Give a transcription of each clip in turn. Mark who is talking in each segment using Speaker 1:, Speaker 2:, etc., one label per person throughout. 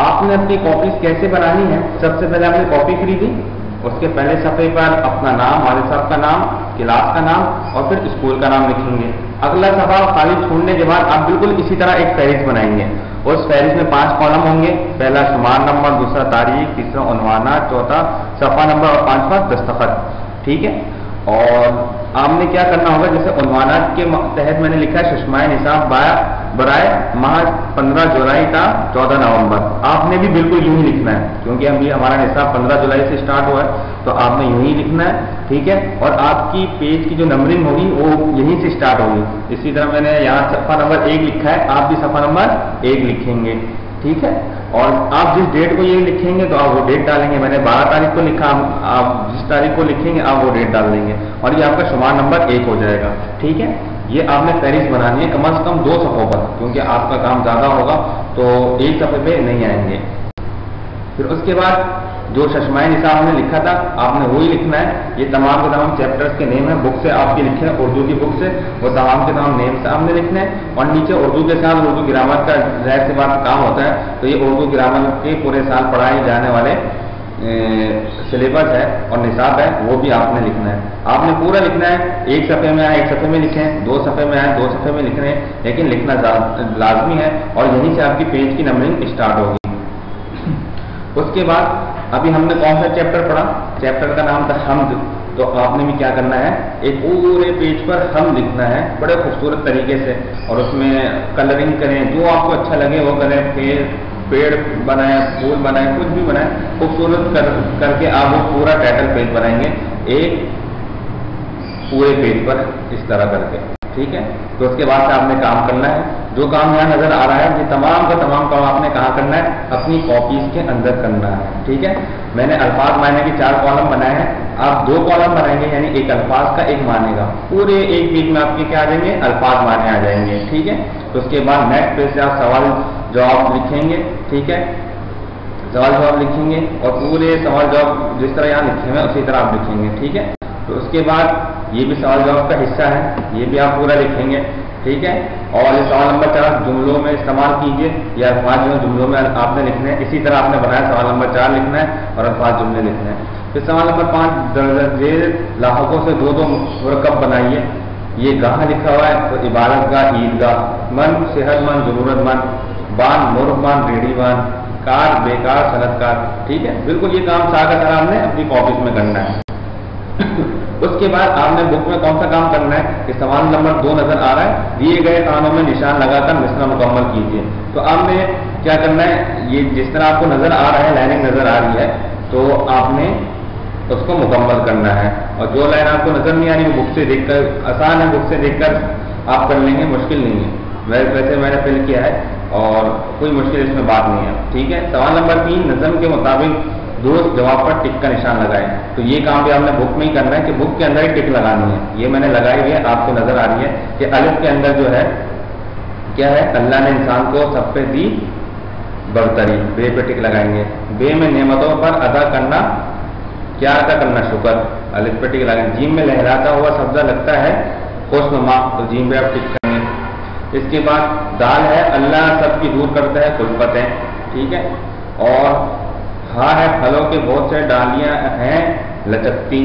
Speaker 1: آپ نے اپنی کاپیز کیسے بنانی ہے؟ سب سے پہلے آپ نے کاپی خریدی، اس کے پہلے صفحے پر اپنا نام، والد صاحب کا نام، کلاس کا نام اور پھر اسکول کا نام لکھیں گے۔ اگلا صفحہ خالی چھوڑنے کے بعد آپ بالکل اسی طرح ایک فہرست بنائیں گے، اس فہرست میں 5 کالم ہوں گے، پہلا شمار نمبر، دوسرا تاریخ، تیسرا عنوانات، چوتھا صفحہ نمبر اور 5واں دستخط، ٹھیک ہے۔ اور آپ نے کیا کرنا ہوگا، جیسے عنوانات کے تحت میں نے لکھا ہے ششمائے نصاب برائے ماہ 15 جولائی تا 14 نومبر، آپ نے بھی بالکل یوں ہی لکھنا ہے، کیونکہ ابھی ہمارا نصاب 15 جولائی سے اسٹارٹ ہوا ہے، تو آپ نے یوں ہی لکھنا ہے، ٹھیک ہے۔ اور آپ کی پیج کی جو نمبرنگ ہوگی وہ یہیں سے اسٹارٹ ہوگی۔ اسی طرح میں نے یہاں صفحہ نمبر 1 لکھا ہے، آپ بھی صفحہ نمبر 1 لکھیں گے، ٹھیک ہے۔ اور آپ جس ڈیٹ کو یہ لکھیں گے تو آپ وہ ڈیٹ ڈالیں گے، میں نے 12 تاریخ کو لکھا، آپ جس تاریخ کو لکھیں گے آپ وہ ڈیٹ ڈال دیں گے، اور یہ آپ کا شمار نمبر 1 ہو جائے گا، ٹھیک ہے۔ یہ آپ نے فہرست بنانی ہے کم از کم 2 صفحوں پر، کیونکہ آپ کا کام زیادہ ہوگا تو ایک صفحے پہ نہیں آئیں گے۔ پھر اس کے بعد جو ششمائے نصاب نے لکھا تھا آپ نے وہی لکھنا ہے۔ یہ تمام کے تمام چیپٹرز کے نیم ہیں، بک سے آپ کے لکھے ہیں، اردو کی بک سے، وہ تمام کے تمام نیم سے آپ نے لکھنے ہیں، اور نیچے اردو کے ساتھ اردو گرامر کا ظاہر سی بات کام ہوتا ہے، تو یہ اردو گرامر کے پورے سال پڑھائے جانے والے سلیبس ہے اور نصاب ہے، وہ بھی آپ نے لکھنا ہے۔ آپ نے پورا لکھنا ہے، ایک صفحے میں آئے ایک صفحے میں لکھیں، 2 صفحے میں آئے 2 صفحے میں لکھنے ہیں، لیکن لکھنا لازمی ہے، اور یہیں سے آپ کی پیج کی نمبرنگ اسٹارٹ ہوگی۔ اس کے بعد ابھی ہم نے کون سا چیپٹر پڑھا؟ چیپٹر کا نام تھا حمد، تو آپ نے بھی کیا کرنا ہے، ایک پورے پیج پر حمد لکھنا ہے بڑے خوبصورت طریقے سے، اور اس میں کلرنگ کریں، جو آپ کو اچھا لگے وہ کریں، پیڑ بنائیں، پھول بنائیں، کچھ بھی بنائیں، خوبصورت کر کے آپ وہ پورا ٹائٹل پیج بنائیں گے، ایک پورے پیج پر اس طرح کر کے، ٹھیک ہے۔ تو اس کے بعد سے آپ نے کام کرنا ہے، جو کام یہاں نظر آ رہا ہے یہ تمام کا تمام کام آپ نے کہاں کرنا ہے، اپنی کاپیز کے اندر کرنا ہے، ٹھیک ہے۔ میں نے الفاظ معنی کے 4 کالم بنائے ہیں، آپ 2 کالم بنائیں گے، یعنی ایک الفاظ کا ایک معنی کا، پورے ایک پیج میں آپ کے کیا آ جائیں گے، الفاظ معنی آ جائیں گے، ٹھیک ہے۔ تو اس کے بعد نیکسٹ پیج سے آپ سوال جواب لکھیں گے، ٹھیک ہے، سوال جواب لکھیں گے، اور پورے سوال جواب جس طرح یہاں لکھے ہوئے اسی طرح آپ لکھیں گے، ٹھیک ہے۔ تو اس کے بعد یہ بھی سوال جواب کا حصہ ہے، یہ بھی آپ پورا لکھیں گے، ٹھیک ہے۔ اور یہ سوال نمبر 4 جملوں میں استعمال کیجیے، یا الفاظ جو جملوں میں آپ نے لکھنے ہیں، اسی طرح آپ نے بنایا سوال نمبر 4 لکھنا ہے اور الفاظ جملے لکھنے ہیں۔ پھر سوال نمبر 5 درجہ ذیل لاحقوں سے 2 مرکب بنائیے، یہ گاہ لکھا ہوا ہے تو عبادت گاہ، عیدگاہ، من صحت مند ضرورت مند، بان مرغ بان ریڑھی بان، کار بیکار صنعت کار، ٹھیک ہے۔ بالکل یہ کام سارا کا سارا ہم نے اپنی کاپیز میں کرنا ہے۔ اس کے بعد آپ نے بک میں کون سا کام کرنا ہے کہ سوال نمبر 2 نظر آ رہا ہے، دیے گئے خانوں میں نشان لگا کر مصرع مکمل کیجیے۔ تو آپ نے کیا کرنا ہے، یہ جس طرح آپ کو نظر آ رہا ہے، لائننگ نظر آ رہی ہے، تو آپ نے اس کو مکمل کرنا ہے، اور جو لائن آپ کو نظر نہیں آ رہی وہ بک سے دیکھ کر، آسان ہے، بک سے دیکھ کر آپ کر لیں گے، مشکل نہیں ہے، ویسے میں نے فل کیا ہے اور کوئی مشکل اس میں بات نہیں ہے، ٹھیک ہے۔ سوال نمبر 3 نظم کے مطابق درست جواب پر ٹک کا نشان لگائے، تو یہ کام بھی آپ نے بک میں ہی کرنا ہے کہ بک کے اندر ہی ٹک لگانی ہے، یہ میں نے لگائی ہوئی ہے، آپ کو نظر آ رہی ہے کہ الف کے اندر جو ہے کیا ہے، اللہ نے انسان کو سب پہ دی برتری، بے پہ ٹک لگائیں گے، بے میں نعمتوں پر ادا کرنا، کیا ادا کرنا، شکر، الف پہ ٹک لگائیں گے، جیم میں لہراتا ہوا سبزہ لگتا ہے خوش نما، تو جیم پہ آپ ٹک کریں گے۔ اس کے بعد دال ہے اللہ سب کی دور کرتا ہے کلفتیں، ٹھیک ہے، اور ہاں ہے پھلوں کے بہت سے ڈالیاں ہیں لچکتی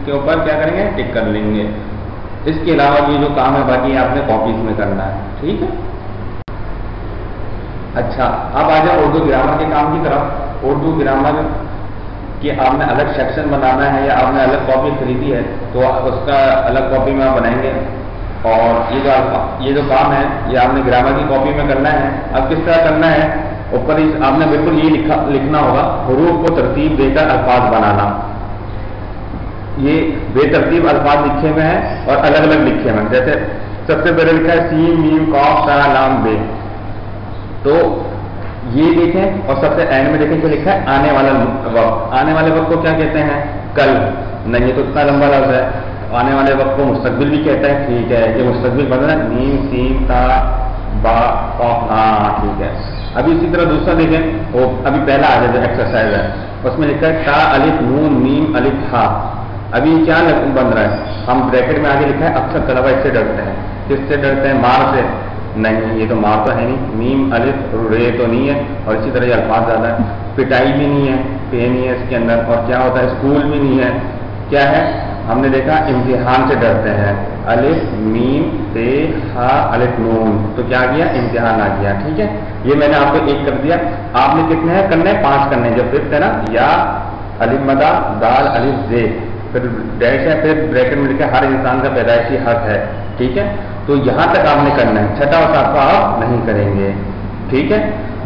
Speaker 1: کے اوپر کیا کریں گے، ٹک کر لیں گے۔ اس کے علاوہ یہ جو کام ہے باقی آپ نے کاپیز میں کرنا ہے، ٹھیک ہے۔ اچھا اب آ جائیں اردو گرامر کے کام کی طرف۔ اردو گرامر کہ آپ نے الگ سیکشن بنانا ہے یا آپ نے الگ کاپی خریدی ہے تو اس کا الگ کاپی میں آپ بنائیں گے، اور یہ جو کام ہے یہ آپ نے گرامر کی کاپی میں کرنا ہے۔ اب کس طرح کرنا ہے، اوپر ہی آپ نے بالکل یہ لکھنا ہوگا، حروف کو ترتیب دے کر الفاظ بنانا، یہ بے ترتیب الفاظ لکھے ہوئے ہیں اور الگ الگ لکھے ہوئے ہیں، جیسے سب سے پہلے لکھا ہے سین میم قاف تا لام بے، تو یہ دیکھیں، اور سب سے اینڈ میں دیکھیں کہ لکھا ہے آنے والا وقت، آنے والے وقت کو کیا کہتے ہیں، کل، نہیں تو اتنا لمبا لفظ ہے، آنے والے وقت کو مستقبل بھی کہتا ہے، ٹھیک ہے، یہ مستقبل بدل ہے، میم سین تا با قاف، ہاں ٹھیک ہے۔ ابھی اسی طرح دوسرا دیکھیں، وہ ابھی پہلا آ جائے جو ایکسرسائز ہے، اس میں لکھا ہے تا الف نون میم الف ہا، ابھی کیا بن رہا ہے، ہم بریکٹ میں آگے لکھا ہے، اکثر طلبہ اس سے ڈرتے ہیں، کس سے ڈرتے ہیں، مار سے،
Speaker 2: نہیں، یہ تو ماں تو ہے نہیں، میم الف رے تو نہیں ہے، اور اسی طرح یہ الفاظ زیادہ ہے، پٹائی بھی نہیں ہے، پے نہیں ہے اس کے اندر، اور کیا ہوتا ہے اسکول بھی نہیں ہے، کیا ہے ہم نے دیکھا امتحان سے ڈرتے ہیں، الف میم تے ہا الف نون، تو کیا کیا امتحان آ گیا، ٹھیک ہے، یہ میں نے آپ کو ایک کر دیا، آپ نے کتنے ہیں کرنے 5 کرنے، جب ففتھ ہے نا یا الف مدہ دال الف زے پھر ڈیش ہے پھر بریکٹ میں لکھا ہر انسان کا پیدائشی حق ہے، ٹھیک ہے، تو یہاں تک آپ نے کرنا ہے، چھٹا اور ساتواں آپ نہیں کریں گے، ٹھیک ہے،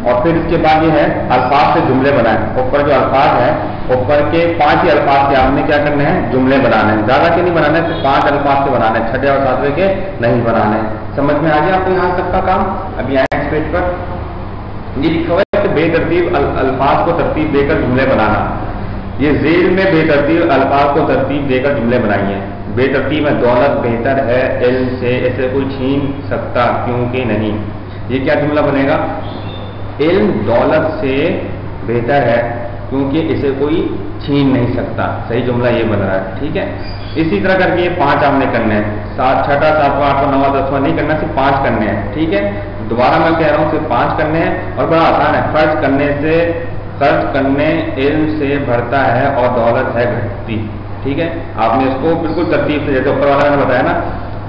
Speaker 2: اور پھر اس کے بعد یہ ہے الفاظ سے جملے بنائیں، اوپر جو الفاظ ہیں اوپر کے 5 ہی الفاظ کے آپ نے کیا کرنے ہیں جملے بنانے ہیں، زیادہ کے نہیں بنانے، صرف 5 الفاظ سے بنانے ہیں، چھٹے اور ساتویں کے نہیں بنانے، سمجھ میں آ گیا آپ کو یہاں تک کا کام؟ ابھی آئے اس پیج پر یہ لکھا ہوا ہے کہ بے ترتیب الفاظ کو ترتیب دے کر جملے بنانا، یہ ذیل میں بے ترتیب الفاظ کو ترتیب دے کر جملے بنائیے، بے ترتیب ہے دولت بہتر ہے علم سے اسے کوئی چھین سکتا کیونکہ نہیں، یہ کیا جملہ بنے گا؟ علم دولت سے بہتر ہے کیونکہ اسے کوئی چھین نہیں سکتا، صحیح جملہ یہ بن رہا ہے، ٹھیک ہے، اسی طرح کر کے یہ 5 آپ نے کرنے ہیں، 7 چھٹا 7واں 8واں 9واں 10واں نہیں کرنا، صرف 5 کرنے ہیں، ٹھیک ہے، دوبارہ میں کہہ رہا ہوں صرف 5 کرنے ہیں، اور بڑا آسان ہے، خرچ کرنے علم سے بڑھتا ہے اور دولت ہے گھٹتی، ٹھیک ہے، آپ نے اس کو بالکل ترتیب سے جیسے اوپر والا نے بتایا نا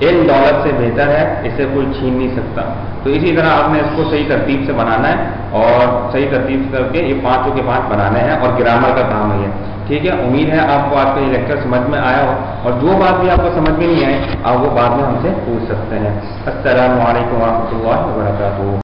Speaker 2: علم دولت سے بہتر ہے اسے کوئی چھین نہیں سکتا، تو اسی طرح آپ نے اس کو صحیح ترتیب سے بنانا ہے، اور صحیح ترتیب کر کے یہ 5 کے 5 بنانے ہیں، اور گرامر کا کام ہے یہ، ٹھیک ہے، امید ہے آپ کو آج کا یہ لیکچر سمجھ میں آیا ہو، اور جو بات بھی آپ کو سمجھ میں نہیں آئے آپ وہ بعد میں ہم سے پوچھ سکتے ہیں۔ السلام علیکم ورحمۃ اللہ وبرکاتہ۔